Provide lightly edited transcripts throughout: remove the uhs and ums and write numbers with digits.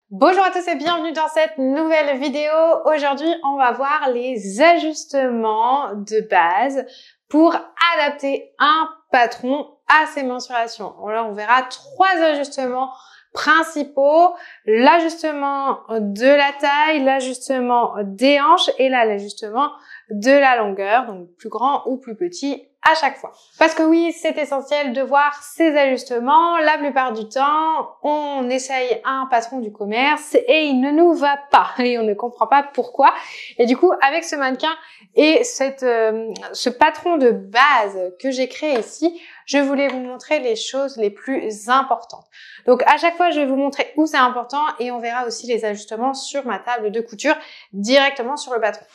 Bonjour à tous et bienvenue dans cette nouvelle vidéo. Aujourd'hui, on va voir les ajustements de base pour adapter un patron à ses mensurations. Alors, on verra 3 ajustements principaux: l'ajustement de la taille, l'ajustement des hanches et là, l'ajustement de la longueur, donc plus grand ou plus petit à chaque fois. Parce que oui, c'est essentiel de voir ces ajustements. La plupart du temps, on essaye un patron du commerce et il ne nous va pas et on ne comprend pas pourquoi. Et du coup, avec ce mannequin et ce patron de base que j'ai créé ici, je voulais vous montrer les choses les plus importantes. Donc à chaque fois, je vais vous montrer où c'est important et on verra aussi les ajustements sur ma table de couture directement sur le patron.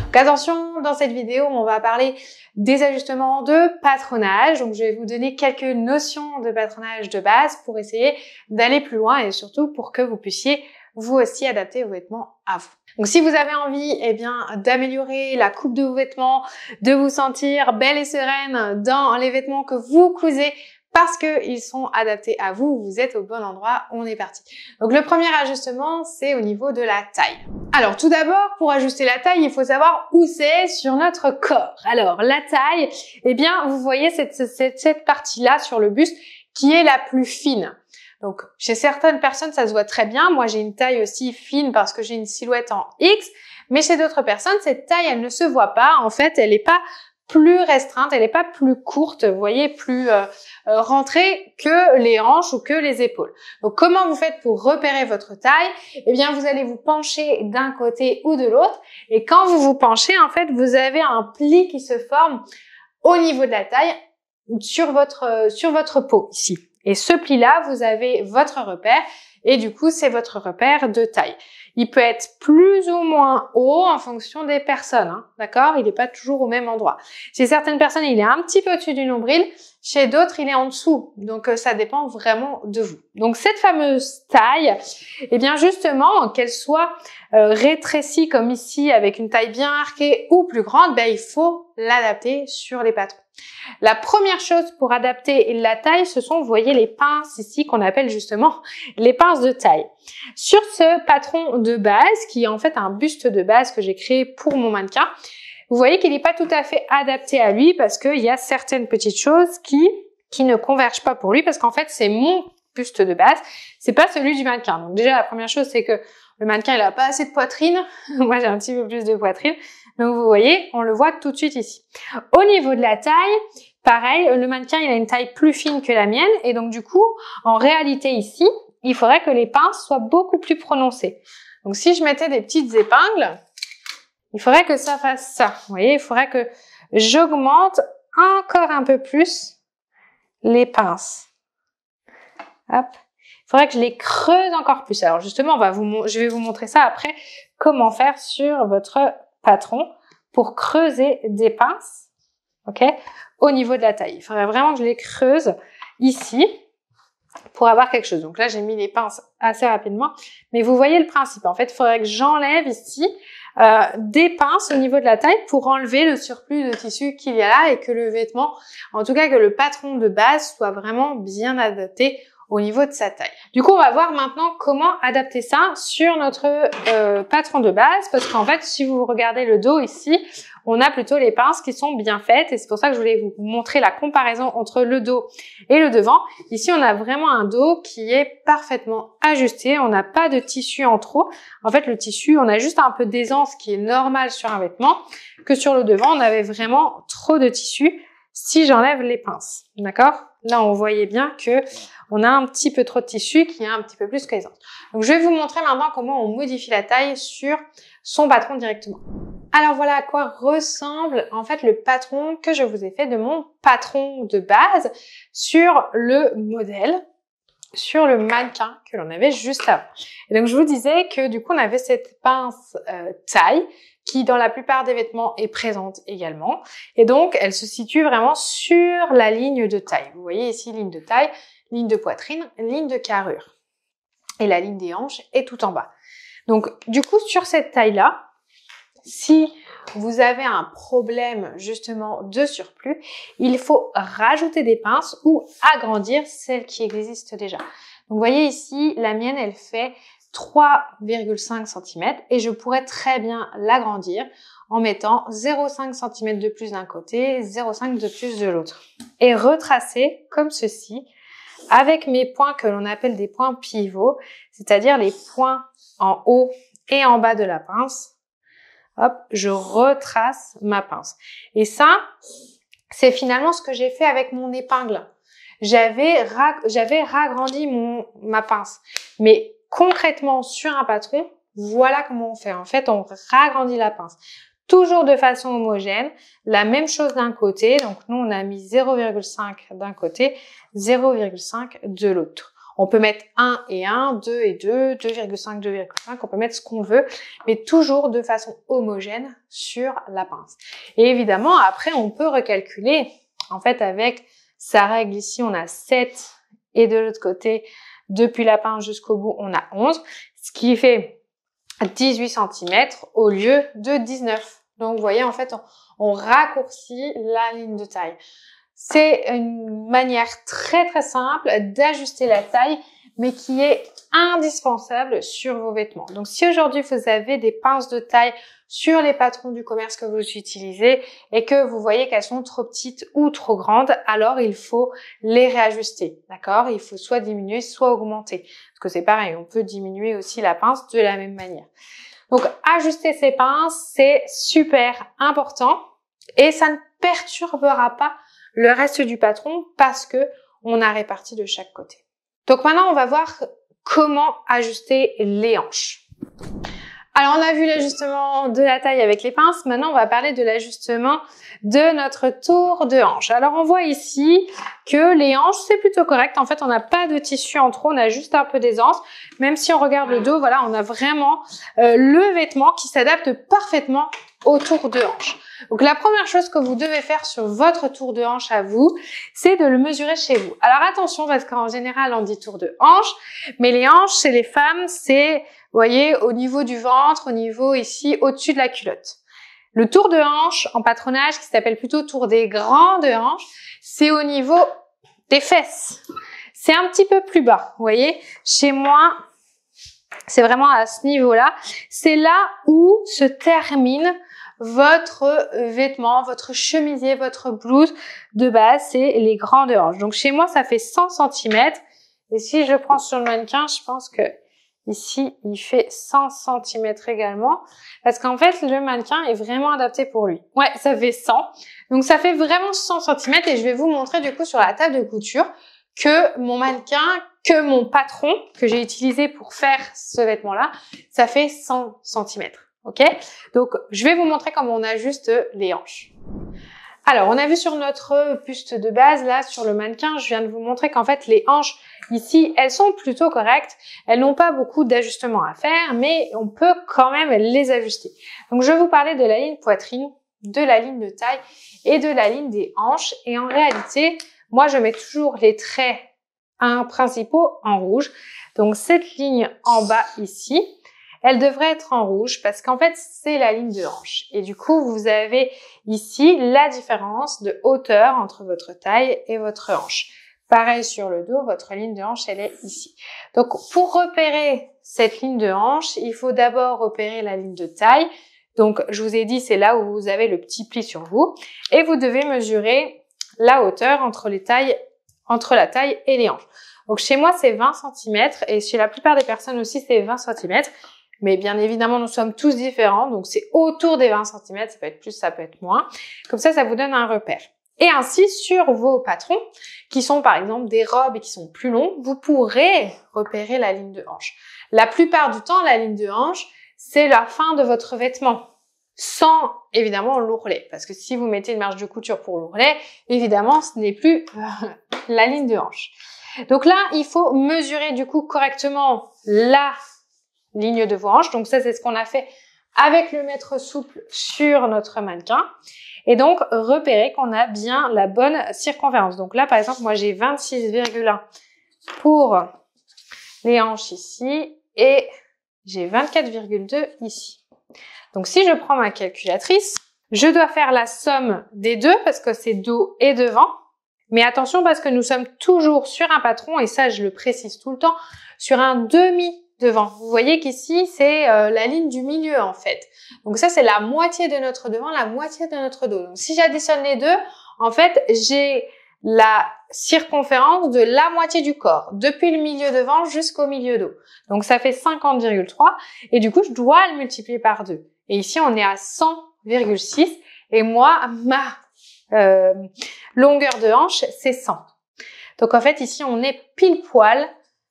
Donc attention, dans cette vidéo, on va parler des ajustements de patronage. Donc je vais vous donner quelques notions de patronage de base pour essayer d'aller plus loin et surtout pour que vous puissiez vous aussi adapter vos vêtements à vous. Donc si vous avez envie d'améliorer la coupe de vos vêtements, de vous sentir belle et sereine dans les vêtements que vous cousez parce qu'ils sont adaptés à vous, vous êtes au bon endroit, on est parti. Donc le premier ajustement, c'est au niveau de la taille. Alors tout d'abord, pour ajuster la taille, il faut savoir où c'est sur notre corps. Alors la taille, vous voyez cette partie-là sur le buste qui est la plus fine. Donc chez certaines personnes, ça se voit très bien. Moi, j'ai une taille aussi fine parce que j'ai une silhouette en X. Mais chez d'autres personnes, cette taille, elle ne se voit pas. En fait, elle n'est pas plus restreinte, elle n'est pas plus courte, vous voyez, plus rentrée que les hanches ou que les épaules. Donc comment vous faites pour repérer votre taille? Vous allez vous pencher d'un côté ou de l'autre et quand vous vous penchez, en fait, vous avez un pli qui se forme au niveau de la taille sur votre peau ici. Et ce pli-là, vous avez votre repère et du coup, c'est votre repère de taille. Il peut être plus ou moins haut en fonction des personnes, hein, d'accord? Il n'est pas toujours au même endroit. Chez certaines personnes, il est un petit peu au-dessus du nombril. Chez d'autres, il est en dessous. Donc, ça dépend vraiment de vous. Donc, cette fameuse taille, justement, qu'elle soit rétrécie comme ici, avec une taille bien arquée ou plus grande, il faut l'adapter sur les patrons. La première chose pour adapter la taille, ce sont, vous voyez, les pinces ici qu'on appelle justement les pinces de taille. Sur ce patron de base, qui est en fait un buste de base que j'ai créé pour mon mannequin, vous voyez qu'il n'est pas tout à fait adapté à lui parce qu'il y a certaines petites choses qui ne convergent pas pour lui parce qu'en fait, c'est mon buste de base, c'est pas celui du mannequin. Donc déjà, la première chose, c'est que le mannequin, il a pas assez de poitrine. Moi, j'ai un petit peu plus de poitrine. Donc, vous voyez, on le voit tout de suite ici. Au niveau de la taille, pareil, le mannequin, il a une taille plus fine que la mienne. Et donc, du coup, en réalité, ici, il faudrait que les pinces soient beaucoup plus prononcées. Donc, si je mettais des petites épingles, il faudrait que ça fasse ça. Vous voyez, il faudrait que j'augmente encore un peu plus les pinces. Hop. Il faudrait que je les creuse encore plus. Alors, justement, je vais vous montrer ça après, comment faire sur votre patron pour creuser des pinces, ok, au niveau de la taille. Il faudrait vraiment que je les creuse ici pour avoir quelque chose. Donc là, j'ai mis les pinces assez rapidement, mais vous voyez le principe. En fait, il faudrait que j'enlève ici des pinces au niveau de la taille pour enlever le surplus de tissu qu'il y a là et que le vêtement, en tout cas que le patron de base soit vraiment bien adapté au niveau de sa taille. Du coup, on va voir maintenant comment adapter ça sur notre patron de base, parce qu'en fait, si vous regardez le dos ici, on a plutôt les pinces qui sont bien faites, et c'est pour ça que je voulais vous montrer la comparaison entre le dos et le devant. Ici, on a vraiment un dos qui est parfaitement ajusté, on n'a pas de tissu en trop. En fait, le tissu, on a juste un peu d'aisance qui est normal sur un vêtement, que sur le devant, on avait vraiment trop de tissu si j'enlève les pinces, d'accord? Là, on voyait bien que on a un petit peu trop de tissu qui est un petit peu plus qu'aisance. Donc, je vais vous montrer maintenant comment on modifie la taille sur son patron directement. Alors, voilà à quoi ressemble en fait le patron que je vous ai fait de mon patron de base sur le modèle, sur le mannequin que l'on avait juste avant. Et donc, je vous disais que du coup, on avait cette pince taille qui, dans la plupart des vêtements, est présente également. Et donc, elle se situe vraiment sur la ligne de taille. Vous voyez ici, ligne de taille, ligne de poitrine, ligne de carrure. Et la ligne des hanches est tout en bas. Donc, du coup, sur cette taille-là, si vous avez un problème justement de surplus, il faut rajouter des pinces ou agrandir celles qui existent déjà. Donc vous voyez ici, la mienne elle fait 3,5 cm et je pourrais très bien l'agrandir en mettant 0,5 cm de plus d'un côté, 0,5 de plus de l'autre. Et retracer comme ceci avec mes points que l'on appelle des points pivots, c'est-à-dire les points en haut et en bas de la pince. Hop, je retrace ma pince. Et ça, c'est finalement ce que j'ai fait avec mon épingle. J'avais ragrandi ma pince. Mais concrètement, sur un patron, voilà comment on fait. En fait, on ragrandit la pince. Toujours de façon homogène, la même chose d'un côté. Donc, nous, on a mis 0,5 d'un côté, 0,5 de l'autre. On peut mettre 1 et 1, 2 et 2, 2,5, 2,5. On peut mettre ce qu'on veut, mais toujours de façon homogène sur la pince. Et évidemment, après, on peut recalculer. En fait, avec sa règle ici, on a 7 et de l'autre côté, depuis la pince jusqu'au bout, on a 11, ce qui fait 18 cm au lieu de 19. Donc, vous voyez, en fait, on raccourcit la ligne de taille. C'est une manière très très simple d'ajuster la taille, mais qui est indispensable sur vos vêtements. Donc, si aujourd'hui vous avez des pinces de taille sur les patrons du commerce que vous utilisez et que vous voyez qu'elles sont trop petites ou trop grandes, alors il faut les réajuster, d'accord? Il faut soit diminuer, soit augmenter. Parce que c'est pareil, on peut diminuer aussi la pince de la même manière. Donc, ajuster ces pinces, c'est super important et ça ne perturbera pas le reste du patron parce que on a réparti de chaque côté. Donc maintenant, on va voir comment ajuster les hanches. Alors, on a vu l'ajustement de la taille avec les pinces. Maintenant, on va parler de l'ajustement de notre tour de hanche. Alors, on voit ici que les hanches, c'est plutôt correct. En fait, on n'a pas de tissu en trop, on a juste un peu d'aisance. Même si on regarde le dos, voilà, on a vraiment le vêtement qui s'adapte parfaitement au tour de hanche. Donc, la première chose que vous devez faire sur votre tour de hanche à vous, c'est de le mesurer chez vous. Alors, attention, parce qu'en général, on dit tour de hanche, mais les hanches, chez les femmes, c'est, vous voyez, au niveau du ventre, au niveau ici, au-dessus de la culotte. Le tour de hanche en patronage, qui s'appelle plutôt tour des grandes hanches, c'est au niveau des fesses. C'est un petit peu plus bas, vous voyez. Chez moi, c'est vraiment à ce niveau-là. C'est là où se termine votre vêtement, votre chemisier, votre blouse de base, c'est les grandes hanches. Donc chez moi, ça fait 100 cm. Et si je prends sur le mannequin, je pense que ici, il fait 100 cm également. Parce qu'en fait, le mannequin est vraiment adapté pour lui. Ouais, ça fait 100. Donc ça fait vraiment 100 cm. Et je vais vous montrer du coup sur la table de couture que mon mannequin, que mon patron que j'ai utilisé pour faire ce vêtement-là, ça fait 100 cm. Ok? Donc, je vais vous montrer comment on ajuste les hanches. Alors, on a vu sur notre buste de base, là, sur le mannequin, je viens de vous montrer qu'en fait, les hanches, ici, elles sont plutôt correctes. Elles n'ont pas beaucoup d'ajustements à faire, mais on peut quand même les ajuster. Donc, je vais vous parler de la ligne poitrine, de la ligne de taille et de la ligne des hanches. Et en réalité, moi, je mets toujours les traits principaux en rouge. Donc, cette ligne en bas ici, elle devrait être en rouge parce qu'en fait, c'est la ligne de hanche. Et du coup, vous avez ici la différence de hauteur entre votre taille et votre hanche. Pareil sur le dos, votre ligne de hanche, elle est ici. Donc, pour repérer cette ligne de hanche, il faut d'abord repérer la ligne de taille. Donc, je vous ai dit, c'est là où vous avez le petit pli sur vous. Et vous devez mesurer la hauteur entre la taille et les hanches. Donc, chez moi, c'est 20 cm et chez la plupart des personnes aussi, c'est 20 cm. Mais bien évidemment, nous sommes tous différents, donc c'est autour des 20 cm, ça peut être plus, ça peut être moins. Comme ça vous donne un repère. Et ainsi, sur vos patrons, qui sont par exemple des robes et qui sont plus longs, vous pourrez repérer la ligne de hanche. La plupart du temps, la ligne de hanche, c'est la fin de votre vêtement, sans évidemment l'ourlet. Parce que si vous mettez une marge de couture pour l'ourlet, évidemment, ce n'est plus la ligne de hanche. Donc là, il faut mesurer du coup correctement la ligne de vos hanches. Donc ça, c'est ce qu'on a fait avec le mètre souple sur notre mannequin. Et donc, repérer qu'on a bien la bonne circonférence. Donc là, par exemple, moi, j'ai 26,1 pour les hanches ici et j'ai 24,2 ici. Donc, si je prends ma calculatrice, je dois faire la somme des deux parce que c'est dos et devant. Mais attention parce que nous sommes toujours sur un patron, et ça, je le précise tout le temps, sur un demi-devant. Vous voyez qu'ici, c'est la ligne du milieu, en fait. Donc ça, c'est la moitié de notre devant, la moitié de notre dos. Donc, si j'additionne les deux, en fait, j'ai la circonférence de la moitié du corps, depuis le milieu devant jusqu'au milieu dos. Donc, ça fait 50,3, et du coup, je dois le multiplier par 2. Et ici, on est à 100,6, et moi, ma longueur de hanche, c'est 100. Donc, en fait, ici, on est pile poil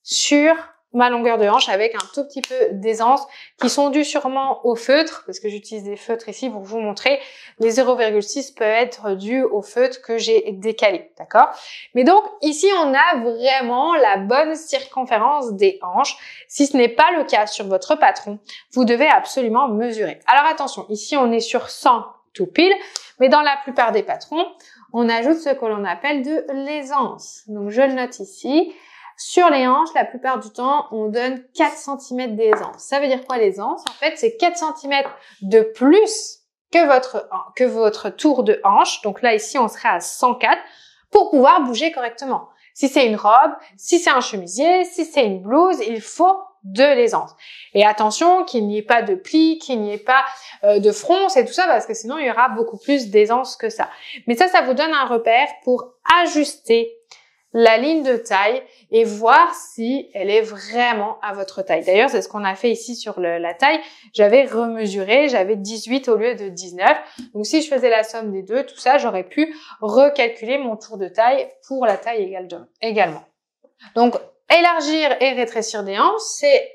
sur ma longueur de hanche avec un tout petit peu d'aisance qui sont dues sûrement au feutre, parce que j'utilise des feutres ici pour vous montrer. Les 0,6 peuvent être dus au feutre que j'ai décalé, d'accord? Mais donc, ici, on a vraiment la bonne circonférence des hanches. Si ce n'est pas le cas sur votre patron, vous devez absolument mesurer. Alors attention, ici, on est sur 100 tout pile, mais dans la plupart des patrons, on ajoute ce que l'on appelle de l'aisance. Donc, je le note ici. Sur les hanches, la plupart du temps, on donne 4 cm d'aisance. Ça veut dire quoi l'aisance? En fait, c'est 4 cm de plus que votre tour de hanche. Donc là, ici, on serait à 104 pour pouvoir bouger correctement. Si c'est une robe, si c'est un chemisier, si c'est une blouse, il faut de l'aisance. Et attention qu'il n'y ait pas de plis, qu'il n'y ait pas de fronce et tout ça, parce que sinon, il y aura beaucoup plus d'aisance que ça. Mais ça vous donne un repère pour ajuster la ligne de taille et voir si elle est vraiment à votre taille. D'ailleurs, c'est ce qu'on a fait ici sur la taille. J'avais remesuré, j'avais 18 au lieu de 19. Donc, si je faisais la somme des deux, tout ça, j'aurais pu recalculer mon tour de taille pour la taille également. Donc, élargir et rétrécir des hanches, c'est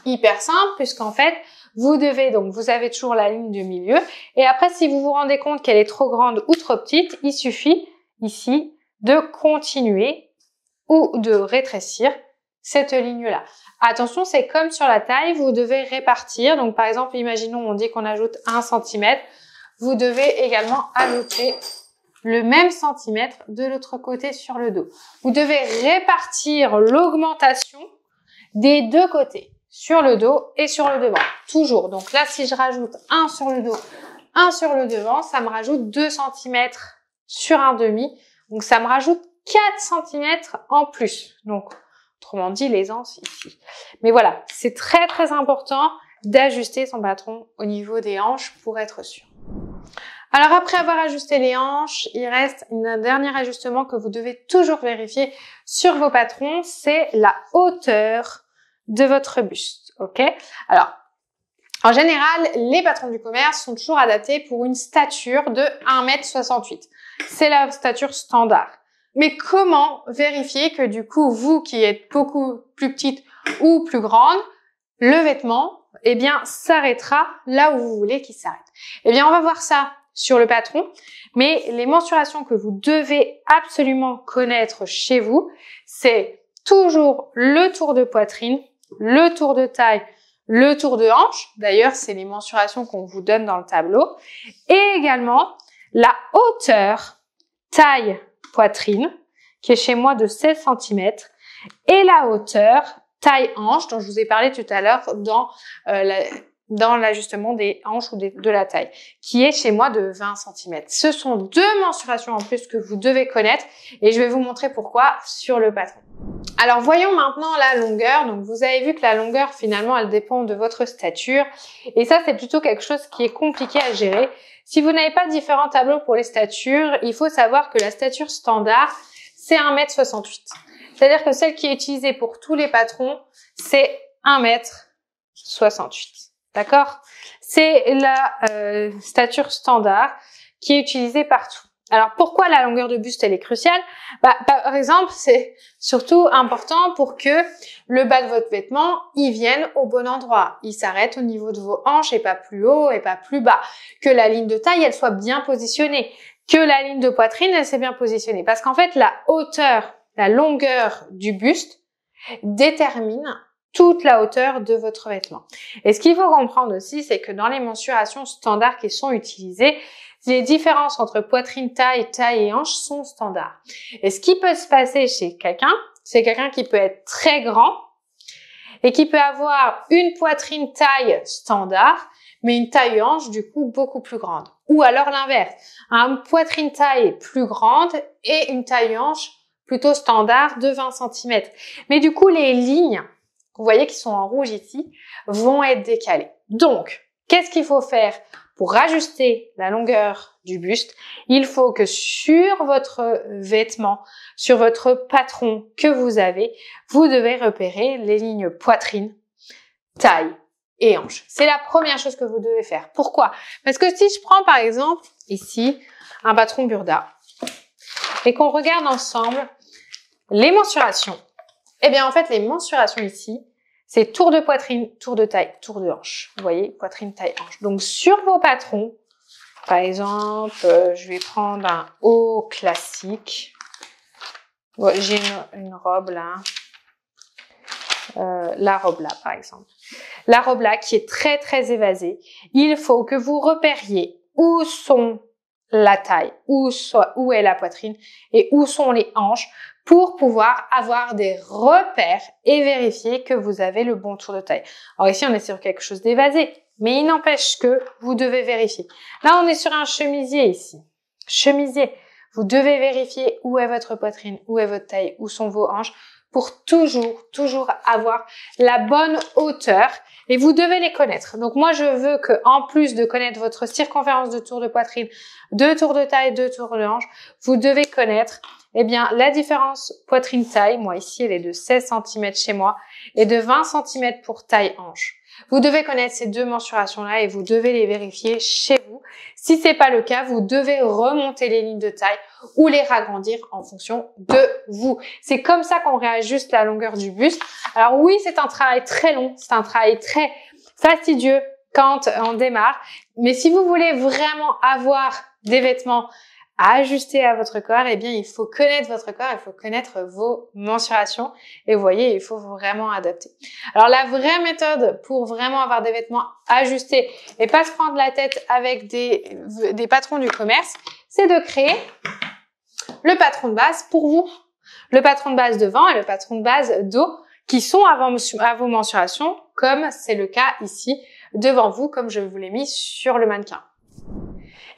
hyper simple puisqu'en fait, vous avez toujours la ligne du milieu. Et après, si vous vous rendez compte qu'elle est trop grande ou trop petite, il suffit ici de continuer ou de rétrécir cette ligne-là. Attention, c'est comme sur la taille, vous devez répartir. Donc, par exemple, imaginons, on dit qu'on ajoute 1 cm. Vous devez également ajouter le même centimètre de l'autre côté sur le dos. Vous devez répartir l'augmentation des deux côtés, sur le dos et sur le devant. Toujours. Donc là, si je rajoute 1 sur le dos, 1 sur le devant, ça me rajoute 2 cm sur un demi. Donc, ça me rajoute 4 cm en plus. Donc, autrement dit, l'aisance ici. Mais voilà, c'est très, très important d'ajuster son patron au niveau des hanches pour être sûr. Alors, après avoir ajusté les hanches, il reste un dernier ajustement que vous devez toujours vérifier sur vos patrons, c'est la hauteur de votre buste. OK? Alors, en général, les patrons du commerce sont toujours adaptés pour une stature de 1,68 m. C'est la stature standard. Mais comment vérifier que du coup, vous qui êtes beaucoup plus petite ou plus grande, le vêtement, eh bien, s'arrêtera là où vous voulez qu'il s'arrête? Eh bien, on va voir ça sur le patron. Mais les mensurations que vous devez absolument connaître chez vous, c'est toujours le tour de poitrine, le tour de taille, le tour de hanche. D'ailleurs, c'est les mensurations qu'on vous donne dans le tableau. Et également, la hauteur taille-poitrine, qui est chez moi de 16 cm, et la hauteur taille-hanche, dont je vous ai parlé tout à l'heure dans l'ajustement des hanches ou de la taille, qui est chez moi de 20 cm. Ce sont deux mensurations en plus que vous devez connaître, et je vais vous montrer pourquoi sur le patron. Alors, voyons maintenant la longueur. Donc, vous avez vu que la longueur, finalement, elle dépend de votre stature. Et ça, c'est plutôt quelque chose qui est compliqué à gérer. Si vous n'avez pas différents tableaux pour les statures, il faut savoir que la stature standard, c'est 1,68 m. C'est-à-dire que celle qui est utilisée pour tous les patrons, c'est 1,68 m. D'accord? C'est la stature standard qui est utilisée partout. Alors, pourquoi la longueur de buste, elle est cruciale? Par exemple, c'est surtout important pour que le bas de votre vêtement, il vienne au bon endroit. Il s'arrête au niveau de vos hanches et pas plus haut et pas plus bas. Que la ligne de taille, elle soit bien positionnée. Que la ligne de poitrine, elle s'est bien positionnée. Parce qu'en fait, la hauteur, la longueur du buste détermine toute la hauteur de votre vêtement. Et ce qu'il faut comprendre aussi, c'est que dans les mensurations standards qui sont utilisées, les différences entre poitrine, taille et hanche sont standards. Et ce qui peut se passer chez quelqu'un, c'est quelqu'un qui peut être très grand et qui peut avoir une poitrine taille standard, mais une taille hanche du coup beaucoup plus grande. Ou alors l'inverse, une poitrine taille plus grande et une taille hanche plutôt standard de 20 cm. Mais du coup, les lignes, vous voyez qui sont en rouge ici, vont être décalées. Donc, qu'est-ce qu'il faut faire pour ajuster la longueur du buste? Il faut que sur votre vêtement, sur votre patron que vous avez, vous devez repérer les lignes poitrine, taille et hanche. C'est la première chose que vous devez faire. Pourquoi? Parce que si je prends par exemple ici un patron Burda et qu'on regarde ensemble les mensurations, eh bien en fait les mensurations ici, c'est tour de poitrine, tour de taille, tour de hanche. Vous voyez, poitrine, taille, hanche. Donc sur vos patrons, par exemple, je vais prendre un haut classique. Bon, j'ai une robe là. La robe là, par exemple. La robe là qui est très très évasée. Il faut que vous repériez où sont la taille, où est la poitrine et où sont les hanches pour pouvoir avoir des repères et vérifier que vous avez le bon tour de taille. Alors ici, on est sur quelque chose d'évasé, mais il n'empêche que vous devez vérifier. Là, on est sur un chemisier ici. Chemisier, vous devez vérifier où est votre poitrine, où est votre taille, où sont vos hanches pour toujours avoir la bonne hauteur et vous devez les connaître. Donc moi, je veux que en plus de connaître votre circonférence de tour de poitrine, de tour de taille, de tour de hanche, vous devez connaître eh bien, la différence poitrine-taille, moi ici elle est de 16 cm chez moi, et de 20 cm pour taille-hanche. Vous devez connaître ces deux mensurations-là et vous devez les vérifier chez vous. Si c'est pas le cas, vous devez remonter les lignes de taille ou les ragrandir en fonction de vous. C'est comme ça qu'on réajuste la longueur du buste. Alors oui, c'est un travail très long, c'est un travail très fastidieux quand on démarre, mais si vous voulez vraiment avoir des vêtements à ajuster à votre corps, eh bien, il faut connaître votre corps, il faut connaître vos mensurations. Et vous voyez, il faut vraiment adapter. Alors, la vraie méthode pour vraiment avoir des vêtements ajustés et pas se prendre la tête avec des patrons du commerce, c'est de créer le patron de base pour vous. Le patron de base devant et le patron de base dos qui sont à vos mensurations, comme c'est le cas ici devant vous, comme je vous l'ai mis sur le mannequin.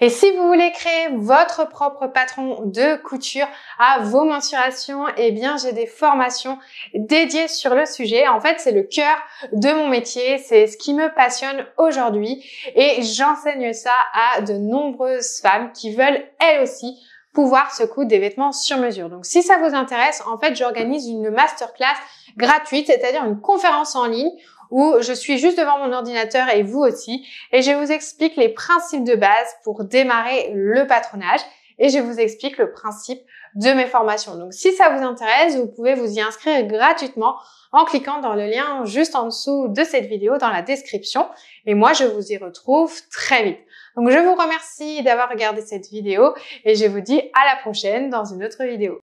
Et si vous voulez créer votre propre patron de couture à vos mensurations, eh bien, j'ai des formations dédiées sur le sujet. En fait, c'est le cœur de mon métier. C'est ce qui me passionne aujourd'hui. Et j'enseigne ça à de nombreuses femmes qui veulent, elles aussi, pouvoir se coudre des vêtements sur mesure. Donc, si ça vous intéresse, en fait, j'organise une masterclass gratuite, c'est-à-dire une conférence en ligne où je suis juste devant mon ordinateur et vous aussi, et je vous explique les principes de base pour démarrer le patronage et je vous explique le principe de mes formations. Donc, si ça vous intéresse, vous pouvez vous y inscrire gratuitement en cliquant dans le lien juste en dessous de cette vidéo dans la description et moi, je vous y retrouve très vite. Donc, je vous remercie d'avoir regardé cette vidéo et je vous dis à la prochaine dans une autre vidéo.